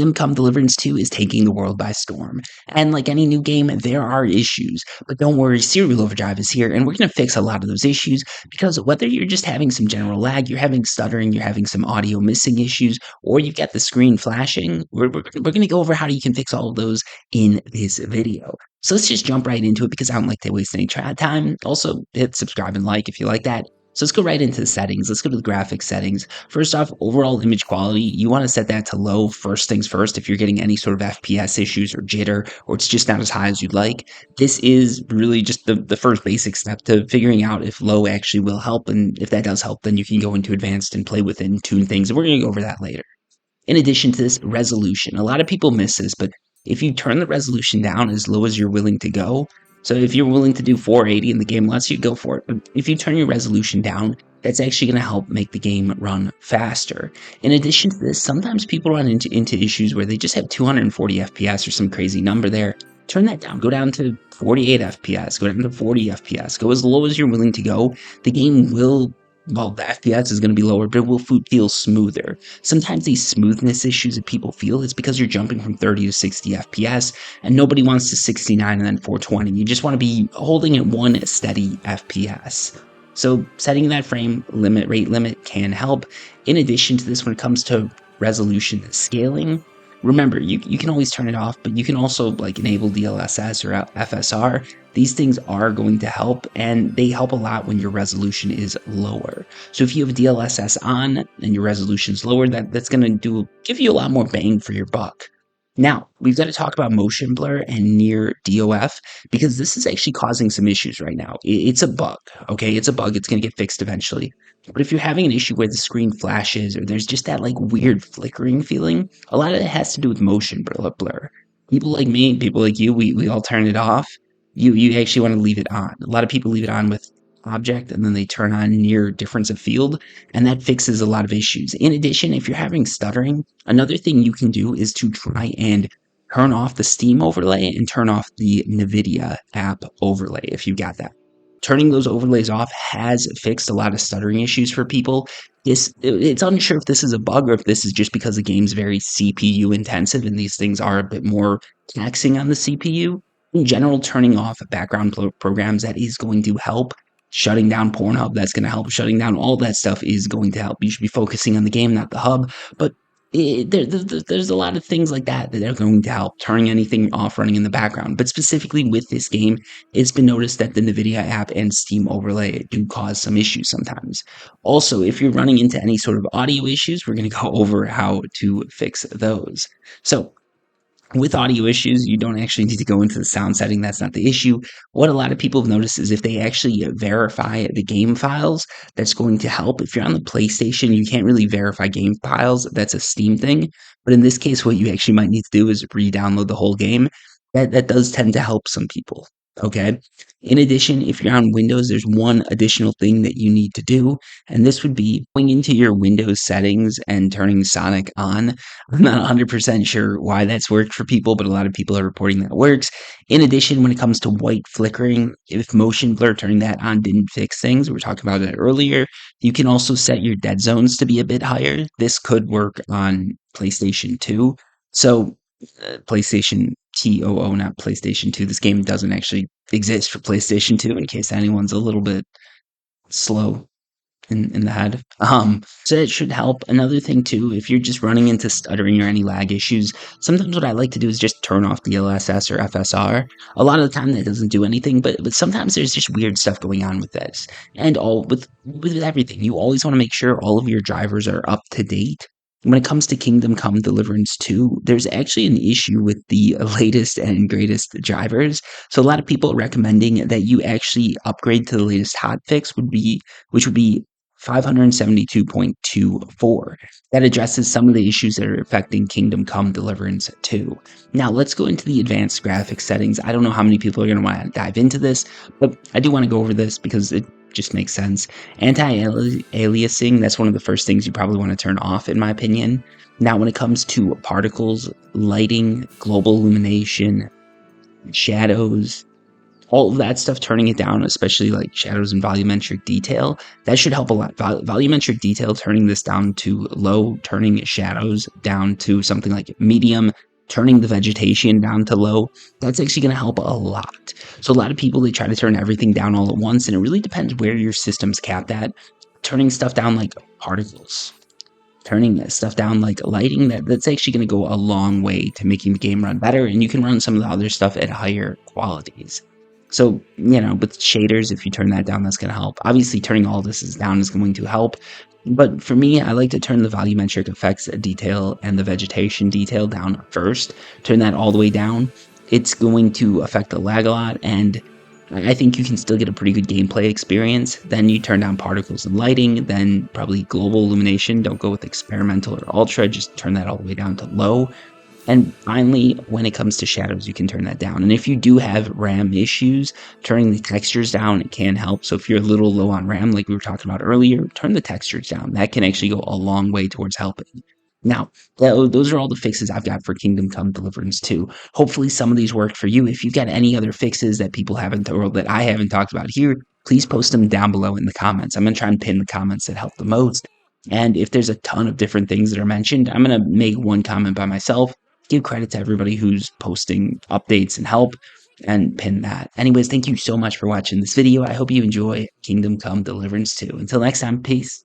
Kingdom Come Deliverance 2 is taking the world by storm. And like any new game, there are issues. But don't worry, Serial Overdrive is here, and we're going to fix a lot of those issues because whether you're just having some general lag, you're having stuttering, you're having some audio missing issues, or you've got the screen flashing, we're going to go over how you can fix all of those in this video. So let's just jump right into it because I don't like to waste any time. Also, hit subscribe and like if you like that. So let's go right into the settings. Let's go to the graphics settings. First off, overall image quality, you want to set that to low first things first if you're getting any sort of FPS issues or jitter, or it's just not as high as you'd like. This is really just the first basic step to figuring out if low actually will help, and if that does help, then you can go into advanced and play with it and tune things, and we're going to go over that later. In addition to this, resolution. A lot of people miss this, but if you turn the resolution down as low as you're willing to go, so if you're willing to do 480 and the game lets you, go for it. But if you turn your resolution down, that's actually going to help make the game run faster. In addition to this, sometimes people run into issues where they just have 240 FPS or some crazy number there. Turn that down. Go down to 48 FPS. Go down to 40 FPS. Go as low as you're willing to go. The game will, well, the FPS is going to be lower, but it will feel smoother. Sometimes these smoothness issues that people feel is because you're jumping from 30 to 60 FPS, and nobody wants to 69 and then 420. You just want to be holding at one steady FPS. So setting that frame rate limit can help. In addition to this, when it comes to resolution scaling, remember, you can always turn it off, but you can also like enable DLSS or FSR. These things are going to help, and they help a lot when your resolution is lower. So if you have DLSS on and your resolution is lower, that's going to give you a lot more bang for your buck. Now, we've got to talk about motion blur and near DOF because this is actually causing some issues right now. It's a bug, okay? It's a bug. It's going to get fixed eventually. But if you're having an issue where the screen flashes or there's just that like weird flickering feeling, a lot of it has to do with motion blur. People like me, people like you, we all turn it off. You actually want to leave it on. A lot of people leave it on with object and then they turn on near difference of field, and that fixes a lot of issues. In addition, if you're having stuttering, another thing you can do is to try and turn off the Steam overlay and turn off the NVIDIA app overlay if you got that. Turning those overlays off has fixed a lot of stuttering issues for people. It's unsure if this is a bug or if this is just because the game's very CPU intensive and these things are a bit more taxing on the CPU. In general, turning off background programs, that is going to help. Shutting down Pornhub, that's going to help. Shutting down all that stuff is going to help. You should be focusing on the game, not the hub. But there's a lot of things like that are going to help. Turning anything off running in the background. But specifically with this game, it's been noticed that the NVIDIA app and Steam overlay do cause some issues sometimes. Also, if you're running into any sort of audio issues, we're going to go over how to fix those. So, with audio issues, you don't actually need to go into the sound setting. That's not the issue. What a lot of people have noticed is if they actually verify the game files, that's going to help. If you're on the PlayStation, you can't really verify game files. That's a Steam thing. But in this case, what you actually might need to do is re-download the whole game. That does tend to help some people. Okay. In addition, if you're on Windows, there's one additional thing that you need to do, and this would be going into your Windows settings and turning Sonic on. I'm not 100% sure why that's worked for people, but a lot of people are reporting that it works. In addition, when it comes to white flickering, if motion blur, turning that on didn't fix things, we were talking about it earlier, you can also set your dead zones to be a bit higher. This could work on PlayStation 2. So PlayStation TOO, not PlayStation 2. This game doesn't actually exist for PlayStation 2 in case anyone's a little bit slow in the head. So it should help. Another thing too, if you're just running into stuttering or any lag issues, sometimes what I like to do is just turn off DLSS or FSR. A lot of the time that doesn't do anything, but sometimes there's just weird stuff going on with this. And with everything, you always want to make sure all of your drivers are up to date. When it comes to Kingdom Come Deliverance 2, there's actually an issue with the latest and greatest drivers. So a lot of people are recommending that you actually upgrade to the latest hotfix, which would be 572.24. That addresses some of the issues that are affecting Kingdom Come Deliverance 2. Now let's go into the advanced graphics settings. I don't know how many people are going to want to dive into this, but I do want to go over this because it just makes sense. Anti-aliasing, that's one of the first things you probably want to turn off, in my opinion. Now, when it comes to particles, lighting, global illumination, shadows, all of that stuff, turning it down, especially like shadows and volumetric detail, that should help a lot. Volumetric detail, turning this down to low, turning shadows down to something like medium, turning the vegetation down to low, that's actually going to help a lot. So a lot of people, they try to turn everything down all at once, and it really depends where your system's capped at. Turning stuff down like particles, turning stuff down like lighting, that's actually going to go a long way to making the game run better, and you can run some of the other stuff at higher qualities. So, with shaders, if you turn that down, that's going to help. Obviously, turning all this is down is going to help. But for me, I like to turn the volumetric effects detail and the vegetation detail down first. Turn that all the way down. It's going to affect the lag a lot, and I think you can still get a pretty good gameplay experience. Then you turn down particles and lighting, then probably global illumination. Don't go with experimental or ultra, just turn that all the way down to low. And finally, when it comes to shadows, you can turn that down. And if you do have RAM issues, turning the textures down, it can help. So if you're a little low on RAM, like we were talking about earlier, turn the textures down. That can actually go a long way towards helping. Now, those are all the fixes I've got for Kingdom Come Deliverance 2. Hopefully, some of these worked for you. If you've got any other fixes that people haven't, or that I haven't talked about here, please post them down below in the comments. I'm going to try and pin the comments that help the most. And if there's a ton of different things that are mentioned, I'm going to make one comment by myself, give credit to everybody who's posting updates and help, and pin that. Anyways, thank you so much for watching this video. I hope you enjoy Kingdom Come Deliverance 2. Until next time, peace.